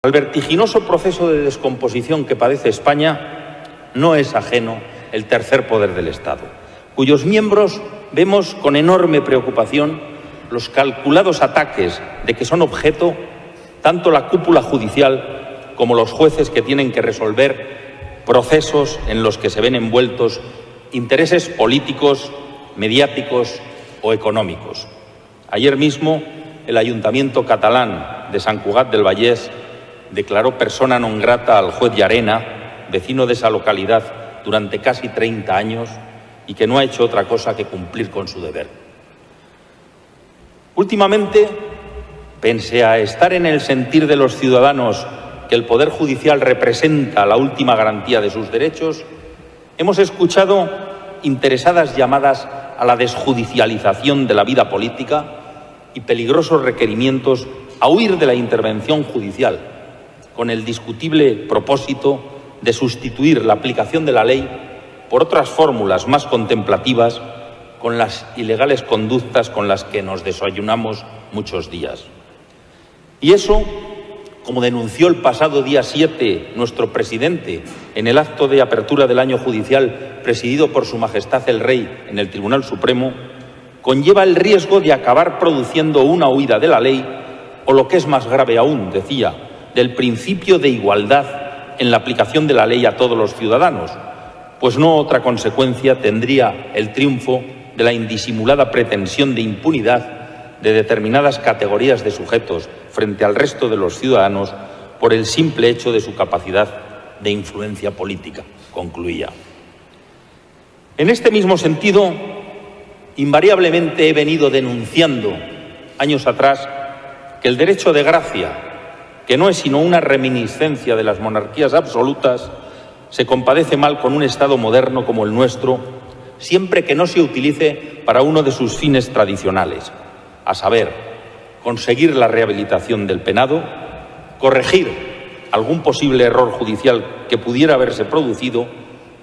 Al vertiginoso proceso de descomposición que padece España no es ajeno el tercer poder del Estado, cuyos miembros vemos con enorme preocupación los calculados ataques de que son objeto tanto la cúpula judicial como los jueces que tienen que resolver procesos en los que se ven envueltos intereses políticos, mediáticos o económicos. Ayer mismo, el Ayuntamiento catalán de Sant Cugat del Vallès declaró persona non grata al juez Llarena, vecino de esa localidad durante casi 30 años y que no ha hecho otra cosa que cumplir con su deber. Últimamente, pese a estar en el sentir de los ciudadanos que el Poder Judicial representa la última garantía de sus derechos, hemos escuchado interesadas llamadas a la desjudicialización de la vida política y peligrosos requerimientos a huir de la intervención judicial, con el discutible propósito de sustituir la aplicación de la ley por otras fórmulas más contemplativas con las ilegales conductas con las que nos desayunamos muchos días. Y eso, como denunció el pasado día 7 nuestro presidente en el acto de apertura del año judicial presidido por Su Majestad el Rey en el Tribunal Supremo, conlleva el riesgo de acabar produciendo una huida de la ley o, lo que es más grave aún, decía, del principio de igualdad en la aplicación de la ley a todos los ciudadanos, pues no otra consecuencia tendría el triunfo de la indisimulada pretensión de impunidad de determinadas categorías de sujetos frente al resto de los ciudadanos por el simple hecho de su capacidad de influencia política, concluía. En este mismo sentido, invariablemente he venido denunciando años atrás que el derecho de gracia, que no es sino una reminiscencia de las monarquías absolutas, se compadece mal con un Estado moderno como el nuestro, siempre que no se utilice para uno de sus fines tradicionales, a saber, conseguir la rehabilitación del penado, corregir algún posible error judicial que pudiera haberse producido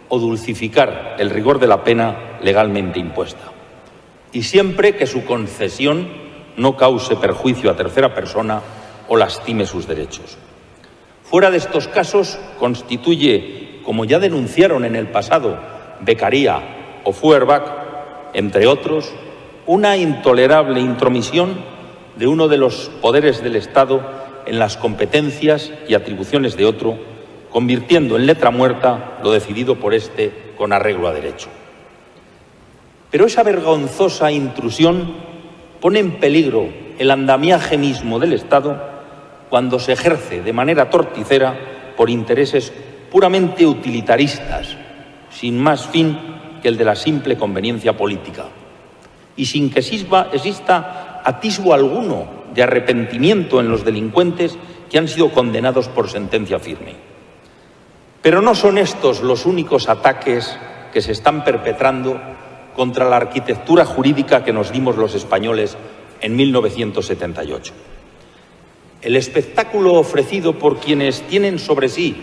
o dulcificar el rigor de la pena legalmente impuesta. Y siempre que su concesión no cause perjuicio a tercera persona o lastime sus derechos. Fuera de estos casos, constituye, como ya denunciaron en el pasado Beccaria o Feuerbach, entre otros, una intolerable intromisión de uno de los poderes del Estado en las competencias y atribuciones de otro, convirtiendo en letra muerta lo decidido por éste con arreglo a derecho. Pero esa vergonzosa intrusión pone en peligro el andamiaje mismo del Estado cuando se ejerce de manera torticera por intereses puramente utilitaristas, sin más fin que el de la simple conveniencia política, y sin que exista atisbo alguno de arrepentimiento en los delincuentes que han sido condenados por sentencia firme. Pero no son estos los únicos ataques que se están perpetrando contra la arquitectura jurídica que nos dimos los españoles en 1978. El espectáculo ofrecido por quienes tienen sobre sí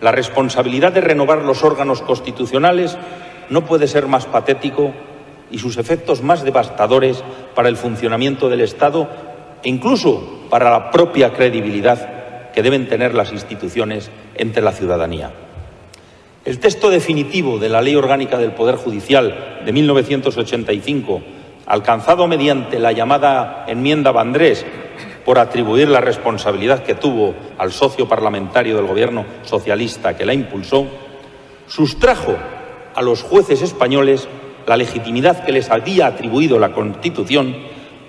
la responsabilidad de renovar los órganos constitucionales no puede ser más patético y sus efectos más devastadores para el funcionamiento del Estado e incluso para la propia credibilidad que deben tener las instituciones entre la ciudadanía. El texto definitivo de la Ley Orgánica del Poder Judicial de 1985, alcanzado mediante la llamada enmienda Vandrés, por atribuir la responsabilidad que tuvo al socio parlamentario del Gobierno socialista que la impulsó, sustrajo a los jueces españoles la legitimidad que les había atribuido la Constitución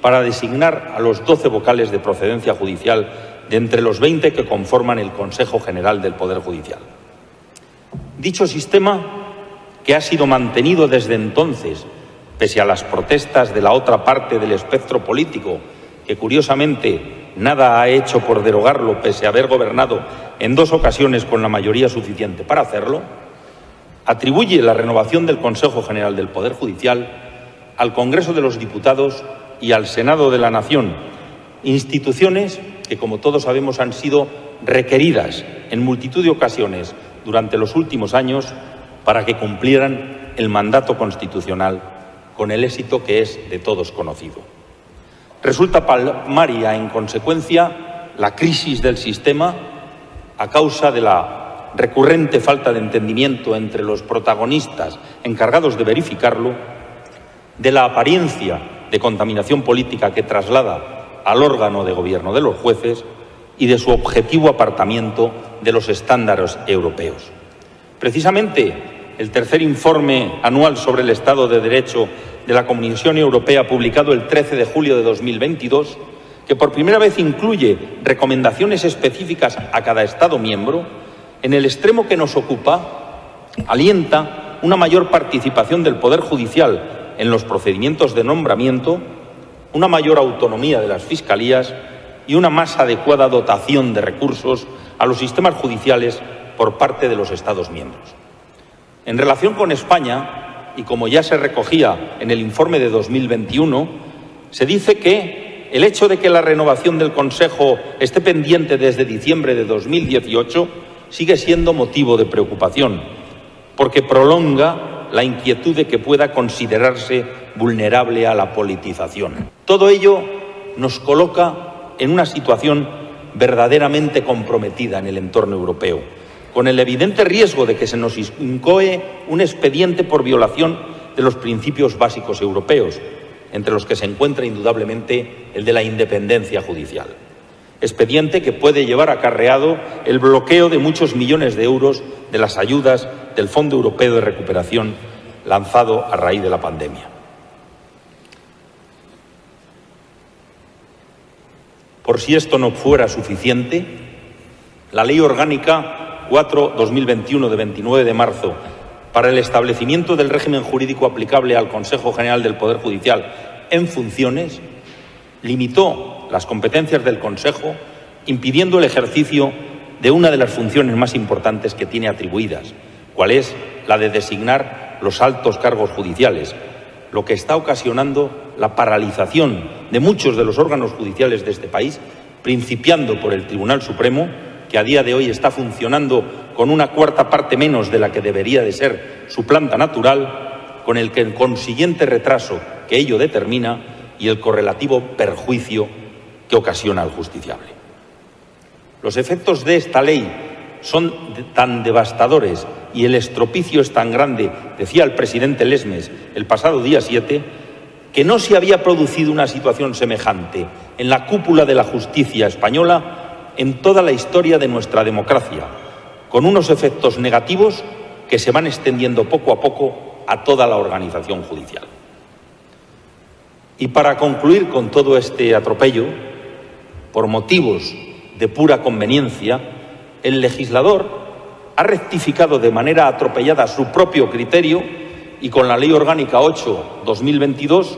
para designar a los 12 vocales de procedencia judicial de entre los 20 que conforman el Consejo General del Poder Judicial. Dicho sistema, que ha sido mantenido desde entonces, pese a las protestas de la otra parte del espectro político, que curiosamente nada ha hecho por derogarlo pese a haber gobernado en 2 ocasiones con la mayoría suficiente para hacerlo, atribuye la renovación del Consejo General del Poder Judicial al Congreso de los Diputados y al Senado de la Nación, instituciones que, como todos sabemos, han sido requeridas en multitud de ocasiones durante los últimos años para que cumplieran el mandato constitucional con el éxito que es de todos conocido. Resulta palmaria, en consecuencia, la crisis del sistema a causa de la recurrente falta de entendimiento entre los protagonistas encargados de verificarlo, de la apariencia de contaminación política que traslada al órgano de gobierno de los jueces y de su objetivo apartamiento de los estándares europeos. Precisamente, el tercer informe anual sobre el Estado de Derecho de la Comisión Europea, publicado el 13 de julio de 2022, que por primera vez incluye recomendaciones específicas a cada Estado miembro, en el extremo que nos ocupa, alienta una mayor participación del Poder Judicial en los procedimientos de nombramiento, una mayor autonomía de las fiscalías y una más adecuada dotación de recursos a los sistemas judiciales por parte de los Estados miembros. En relación con España, y como ya se recogía en el informe de 2021, se dice que el hecho de que la renovación del Consejo esté pendiente desde diciembre de 2018 sigue siendo motivo de preocupación, porque prolonga la inquietud de que pueda considerarse vulnerable a la politización. Todo ello nos coloca en una situación verdaderamente comprometida en el entorno europeo, con el evidente riesgo de que se nos incoe un expediente por violación de los principios básicos europeos, entre los que se encuentra indudablemente el de la independencia judicial. Expediente que puede llevar acarreado el bloqueo de muchos millones de euros de las ayudas del Fondo Europeo de Recuperación lanzado a raíz de la pandemia. Por si esto no fuera suficiente, la Ley Orgánica 4/2021 de 29 de marzo para el establecimiento del régimen jurídico aplicable al Consejo General del Poder Judicial en funciones limitó las competencias del Consejo, impidiendo el ejercicio de una de las funciones más importantes que tiene atribuidas, cual es la de designar los altos cargos judiciales, lo que está ocasionando la paralización de muchos de los órganos judiciales de este país, principiando por el Tribunal Supremo, que a día de hoy está funcionando con una cuarta parte menos de la que debería de ser su planta natural, con el consiguiente retraso que ello determina y el correlativo perjuicio que ocasiona al justiciable. Los efectos de esta ley son tan devastadores y el estropicio es tan grande, decía el presidente Lesmes el pasado día 7, que no se había producido una situación semejante en la cúpula de la justicia española en toda la historia de nuestra democracia, con unos efectos negativos que se van extendiendo poco a poco a toda la organización judicial. Y para concluir con todo este atropello, por motivos de pura conveniencia, el legislador ha rectificado de manera atropellada su propio criterio y con la Ley Orgánica 8/2022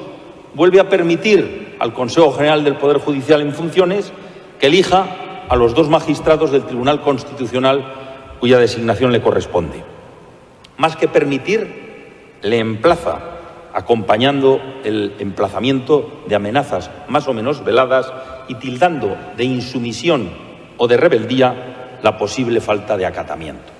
vuelve a permitir al Consejo General del Poder Judicial en funciones que elija a los 2 magistrados del Tribunal Constitucional cuya designación le corresponde. Más que permitir, le emplaza, acompañando el emplazamiento de amenazas más o menos veladas y tildando de insumisión o de rebeldía la posible falta de acatamiento.